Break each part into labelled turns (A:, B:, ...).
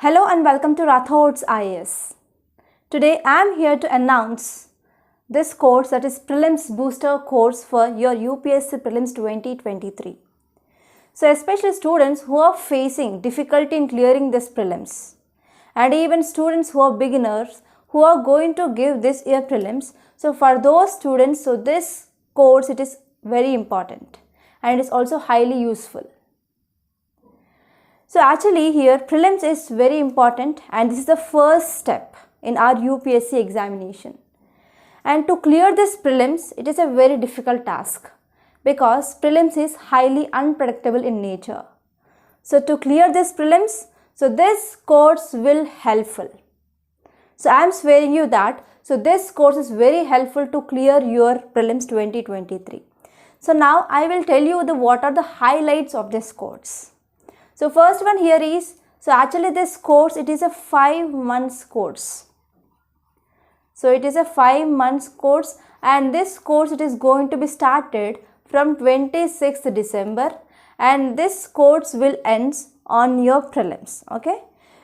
A: Hello and welcome to Rathod's IAS. Today I am here to announce this course, that is Prelims Booster course for your UPSC Prelims 2023. So especially students who are facing difficulty in clearing this prelims, and even students who are beginners who are going to give this year prelims. So for those students, this course, it is very important and it is also highly useful. So actually here prelims is very important and this is the first step in our UPSC examination. And to clear this prelims, it is a very difficult task because prelims is highly unpredictable in nature. So to clear this prelims, this course will helpful. So I am swearing you that this course is very helpful to clear your prelims 2023. So now I will tell you what are the highlights of this course. So first one here is, actually this course, it is a 5 months course. So it is a 5 months course and this course, it is going to be started from 26th December and this course will end on your prelims. Okay.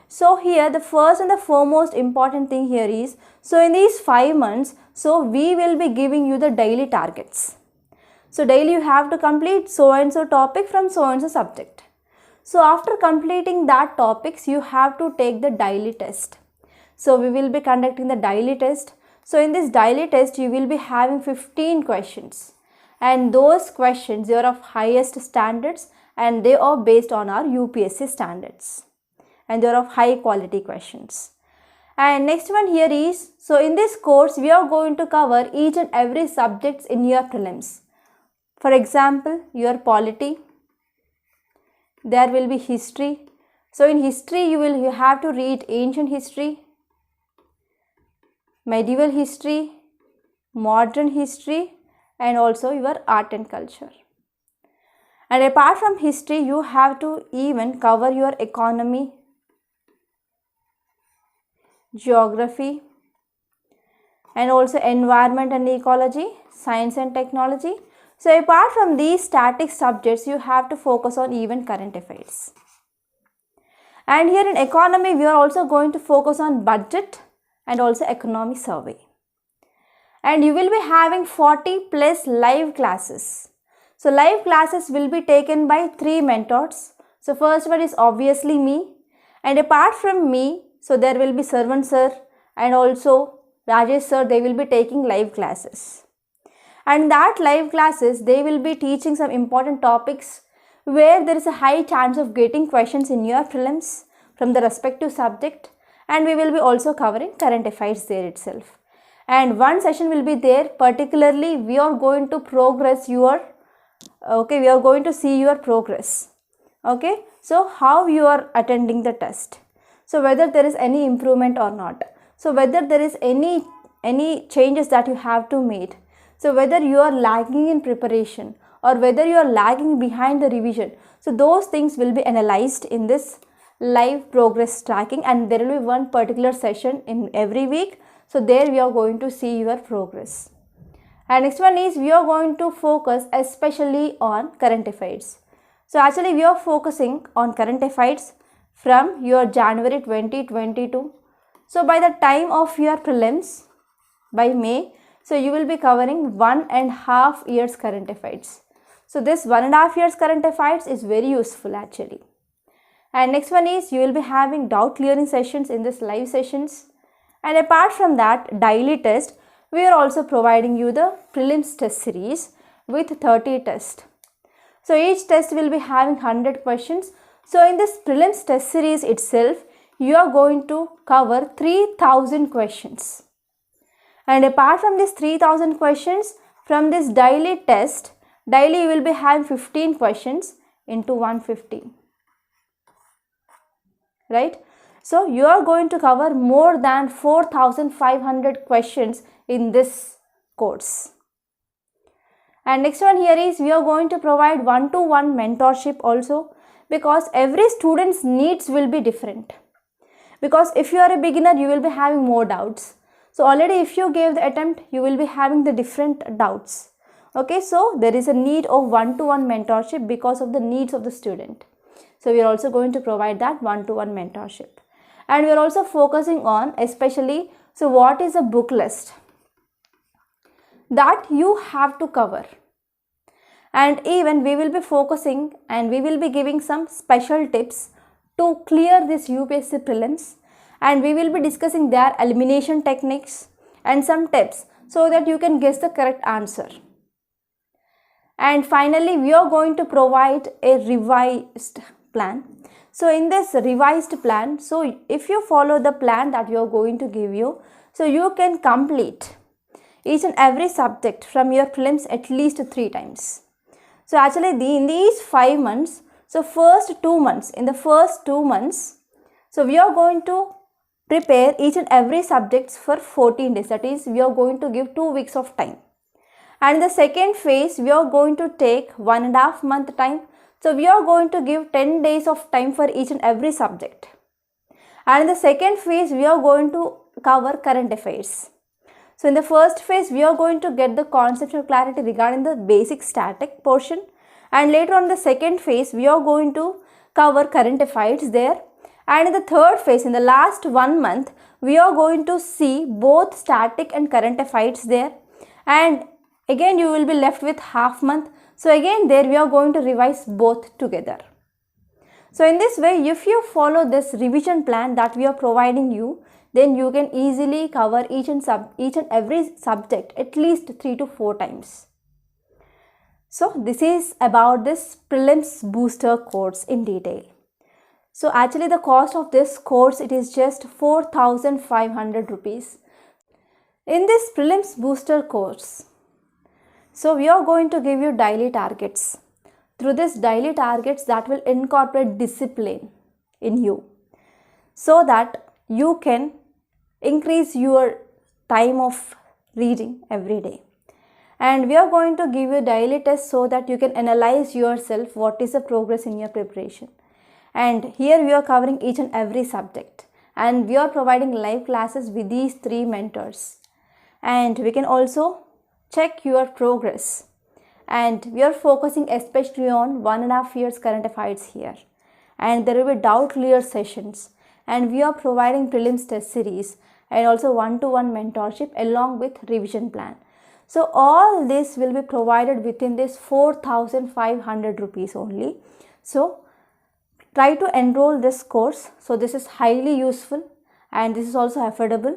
A: So here the first and the foremost important thing here is, in these 5 months, we will be giving you the daily targets. So daily you have to complete so and so topic from so and so subject. So after completing that topics, you have to take the daily test. So we will be conducting the daily test. So in this daily test, you will be having 15 questions. And those questions, they are of highest standards and they are based on our UPSC standards. And they are of high quality questions. And next one here is, in this course, we are going to cover each and every subjects in your prelims. For example, your polity. There will be history. So in history, you have to read ancient history, medieval history, modern history, and also your art and culture. And apart from history, you have to even cover your economy, geography, and also environment and ecology, science and technology. So apart from these static subjects, you have to focus on even current affairs. And here in economy, we are also going to focus on budget and also economy survey. And you will be having 40 plus live classes. So live classes will be taken by 3 mentors. So first one is obviously me. And apart from me, there will be Sarvan sir and also Rajesh sir, they will be taking live classes. And that live classes, they will be teaching some important topics where there is a high chance of getting questions in your prelims from the respective subject. And we will be also covering current affairs there itself. And one session will be there, particularly we are going to progress your, we are going to see your progress. Okay, so how you are attending the test. So whether there is any improvement or not. So whether there is any changes that you have to make. So whether you are lagging in preparation or whether you are lagging behind the revision. So those things will be analyzed in this live progress tracking and there will be one particular session in every week. So there we are going to see your progress. And next one is we are going to focus especially on current affairs. So actually we are focusing on current affairs from your January 2022. So by the time of your prelims, by May, you will be covering 1.5 years current affairs. So this 1.5 years current affairs is very useful actually. And next one is you will be having doubt clearing sessions in this live sessions. And apart from that daily test, we are also providing you the prelims test series with 30 tests. So each test will be having 100 questions. So in this prelims test series itself, you are going to cover 3000 questions. And apart from these 3000 questions, from this daily test, daily you will be having 15 questions into 150. Right? So you are going to cover more than 4500 questions in this course. And next one here is we are going to provide one-to-one mentorship also because every student's needs will be different. Because if you are a beginner, you will be having more doubts. So already if you gave the attempt, you will be having the different doubts. Okay, so there is a need of one-to-one mentorship because of the needs of the student. So we are also going to provide that one-to-one mentorship. And we are also focusing on especially, so what is a book list that you have to cover. And even we will be focusing and we will be giving some special tips to clear this UPSC prelims, and we will be discussing their elimination techniques and some tips so that you can guess the correct answer. And finally, we are going to provide a revised plan. So in this revised plan, so if you follow the plan that we are going to give you, so you can complete each and every subject from your prelims at least 3 times. So actually in these 5 months, so in the first 2 months, so we are going to prepare each and every subject for 14 days. That is, we are going to give 2 weeks of time. And in the second phase, we are going to take 1.5 month time. So we are going to give 10 days of time for each and every subject. And in the second phase, we are going to cover current affairs. So in the first phase, we are going to get the conceptual clarity regarding the basic static portion, and later on the second phase, we are going to cover current affairs there. And in the third phase, in the last 1 month, we are going to see both static and current affairs there. And again, you will be left with half month. So again, there we are going to revise both together. So in this way, if you follow this revision plan that we are providing you, then you can easily cover each and every subject at least 3 to 4 times. So this is about this Prelims Booster course in detail. So actually the cost of this course, it is just 4,500 rupees. In this Prelims Booster course, so we are going to give you daily targets. Through this daily targets, that will incorporate discipline in you so that you can increase your time of reading every day. And we are going to give you daily tests so that you can analyze yourself what is the progress in your preparation. And here we are covering each and every subject, and we are providing live classes with these 3 mentors. And we can also check your progress, and we are focusing especially on 1.5 years current affairs here. And there will be doubt clear sessions, and we are providing prelims test series and also one-to-one mentorship along with revision plan. So all this will be provided within this 4,500 rupees only. So try to enroll this course. So this is highly useful and this is also affordable.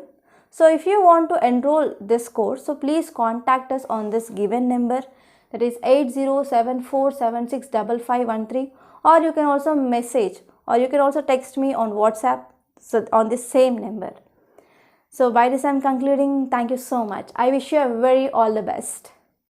A: So if you want to enroll this course, so please contact us on this given number, that is 8074765513, or you can also message or you can also text me on WhatsApp, so on this same number. So by this I am concluding. Thank you so much. I wish you a very all the best.